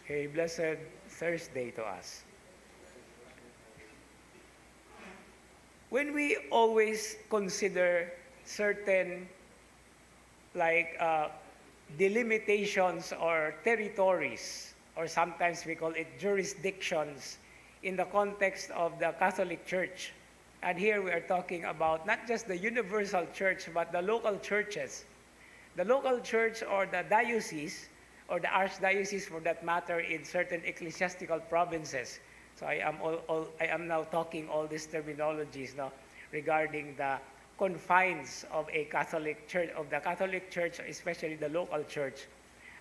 A blessed Thursday to us. When we always consider certain delimitations or territories, or sometimes we call it jurisdictions, in the context of the Catholic Church, and here we are talking about not just the universal church, but the local churches. The local church or the diocese, or the archdiocese for that matter, in certain ecclesiastical provinces. So I am now talking all these terminologies now regarding the confines of a Catholic church, of the Catholic Church, especially the local church.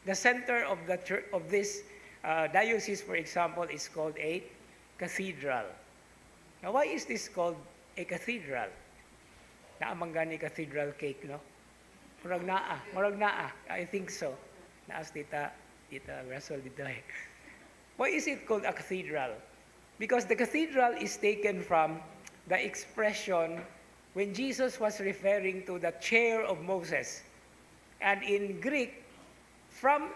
The center of the church, of this diocese, for example, is called a cathedral. Now, why is this called a cathedral? Naamang gani cathedral cake, no? Murag naa. I think so. Naas Tita Russell dito eh. Why is it called a cathedral? Because the cathedral is taken from the expression when Jesus was referring to the chair of Moses. And in Greek, from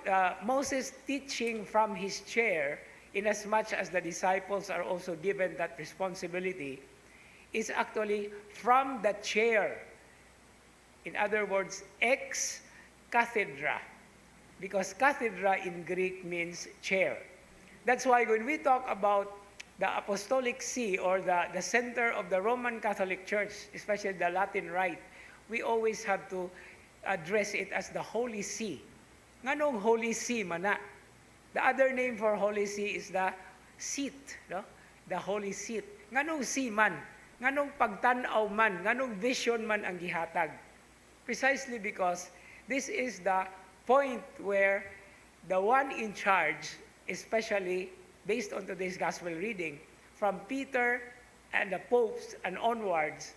Moses teaching from his chair, inasmuch as the disciples are also given that responsibility, is actually from the chair. In other words, ex cathedra, because cathedra in Greek means chair. That's why when we talk about the Apostolic See, or the center of the Roman Catholic Church, especially the Latin Rite, we always have to address it as the Holy See. Nganong Holy See mana? The other name for Holy See is the seat, no? The Holy Seat. Nganong see man? Nganong pagtanaw man? Nganong vision man ang gihatag? Precisely because this is the point where the one in charge, especially based on today's gospel reading, from Peter and the popes and onwards,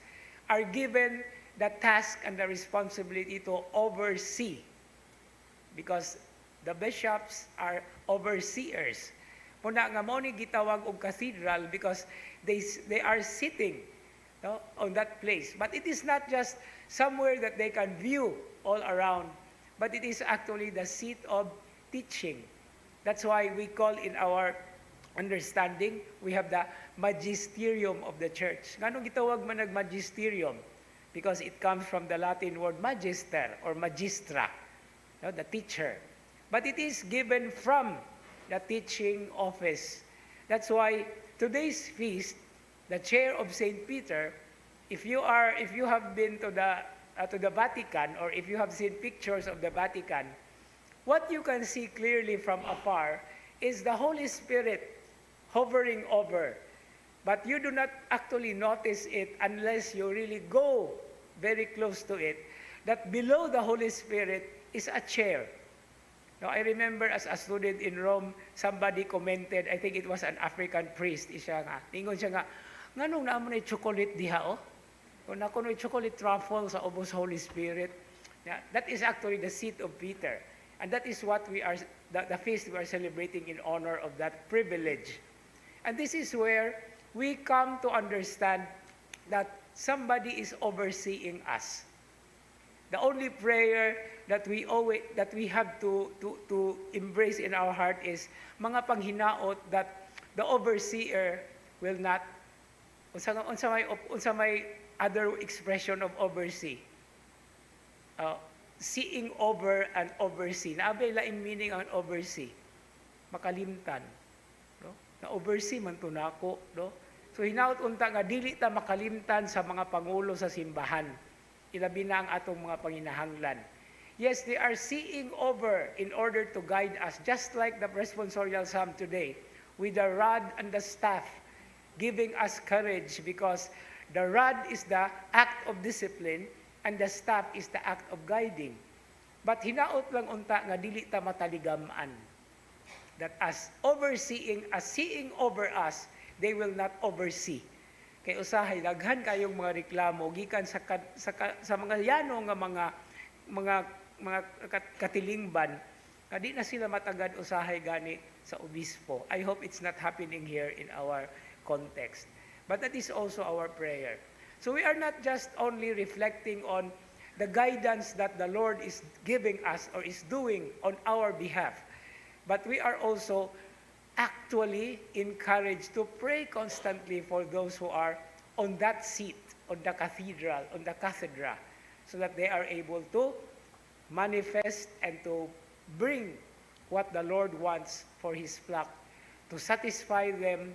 are given the task and the responsibility to oversee, because the bishops are overseers. Muna nga mo ni gitawag og cathedral because they are sitting, no, on that place. But it is not just somewhere that they can view all around, but it is actually the seat of teaching. That's why we call, in our understanding, we have the magisterium of the church. Nganong gitawag man nag magisterium? Because it comes from the Latin word magister or magistra, no, the teacher. But it is given from the teaching office. That's why today's feast, the chair of St. Peter, if you have been to the Vatican, or if you have seen pictures of the Vatican, what you can see clearly from afar is the Holy Spirit hovering over. But you do not actually notice it unless you really go very close to it, that below the Holy Spirit is a chair. Now, I remember as a student in Rome, somebody commented, I think it was an African priest, siya nga, tingon siya nga, nganong naman ay chocolate diha, oh? Kung nakuno ay chocolate truffle sa ubos Holy Spirit. Yeah, that is actually the seat of Peter. And that is what the feast we are celebrating in honor of that privilege. And this is where we come to understand that somebody is overseeing us. The only prayer that we have to embrace in our heart is mga panghinaot that the overseer will not, unsa may other expression of oversee. Seeing over and oversee. Naabay laing meaning ang oversee. Makalimtan. No? Na oversee man to nako, no? So hinaut unta nga dili ta makalimtan sa mga pangulo sa simbahan. Ilabi na ang atong mga panginahanglan. Yes, they are seeing over in order to guide us, just like the responsorial psalm today, with the rod and the staff, giving us courage, because the rod is the act of discipline, and the staff is the act of guiding. But hinaot lang unta nga dili ta mataligaman, that as seeing over us, they will not oversee. Kay usahay daghan kayong mga reklamo gikan sa mga yano nga mga katilingban, kadi na sila matagad usahay gani sa obispo. I hope it's not happening here in our context. But that is also our prayer. So we are not just only reflecting on the guidance that the Lord is giving us or is doing on our behalf. but we are also actually encouraged to pray constantly for those who are on that seat, on the cathedra, so that they are able to manifest and to bring what the Lord wants for His flock, to satisfy them,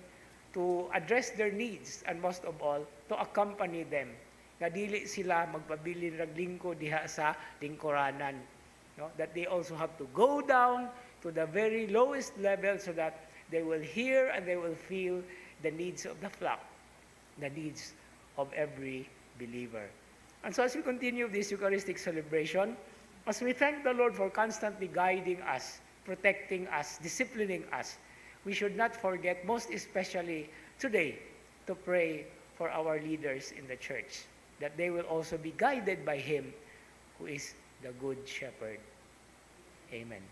to address their needs, and most of all, to accompany them. Na dili sila magpabilin rag lingkod diha sa lingkuranan. No? That they also have to go down to the very lowest level so that they will hear and they will feel the needs of the flock, the needs of every believer. And so as we continue this Eucharistic celebration, as we thank the Lord for constantly guiding us, protecting us, disciplining us, we should not forget, most especially today, to pray for our leaders in the church, that they will also be guided by Him who is the Good Shepherd. Amen.